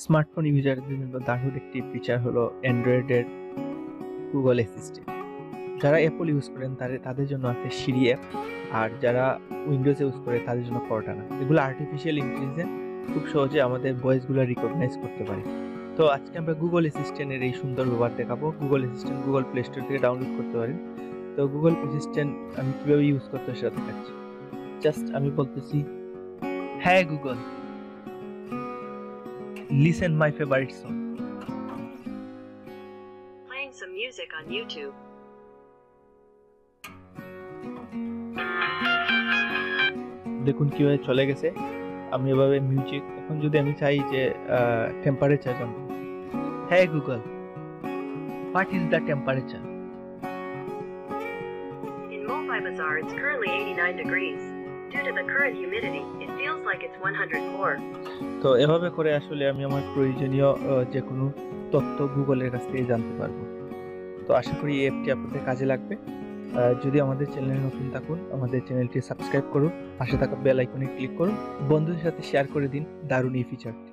Smartphone ইউজারদের জন্য দারুণ একটি ফিচার হলো অ্যান্ড্রয়েডের গুগল অ্যাসিস্ট্যান্ট। যারা অ্যাপল ইউজ করেন তাদের জন্য আছে সিরি অ্যাপ, আর যারা উইন্ডোজ ইউজ করে তাদের জন্য কর্টানা। এগুলো আর্টিফিশিয়াল ইন্টেলিজেন্স খুব সহজে আমাদের ভয়েসগুলো রিকগনাইজ করতে পারে। তো আজকে আমরা গুগল অ্যাসিস্ট্যান্টের এই সুন্দর ব্যবহার দেখাবো। Google assistant Google play store থেকে ডাউনলোড করতে পারেন। তো গুগল অ্যাসিস্ট্যান্ট আমি কীভাবে ইউজ করতে হয় সেটা দেখাচ্ছি। জাস্ট আমি বলতেছি, হ্যাঁ Google, listen my favorite song. Playing some music on YouTube. দেখুন কিভাবে চলে গেছে। আমি এভাবে মিউজিক, এখন যদি আমি চাই যে টেম্পারেচার জানবো, হ্যাঁ Google, what is the temperature? In Mumbai Bazaar, it's currently 89 degrees. Due to the current humidity, it feels like it's 104. তো এভাবে করে আসলে আমি আমার প্রয়োজনীয় যে কোনো তথ্য গুগলের কাছ থেকে জানতে পারবো। তো আশা করি এই অ্যাপটি আপনাদের কাজে লাগবে। যদি আমাদের চ্যানেলে নতুন থাকুন, আমাদের চ্যানেলটি সাবস্ক্রাইব করুন, পাশে থাকা বেল আইকনে ক্লিক করুন, বন্ধুদের সাথে শেয়ার করে দিন দারুণ এই ফিচারটি।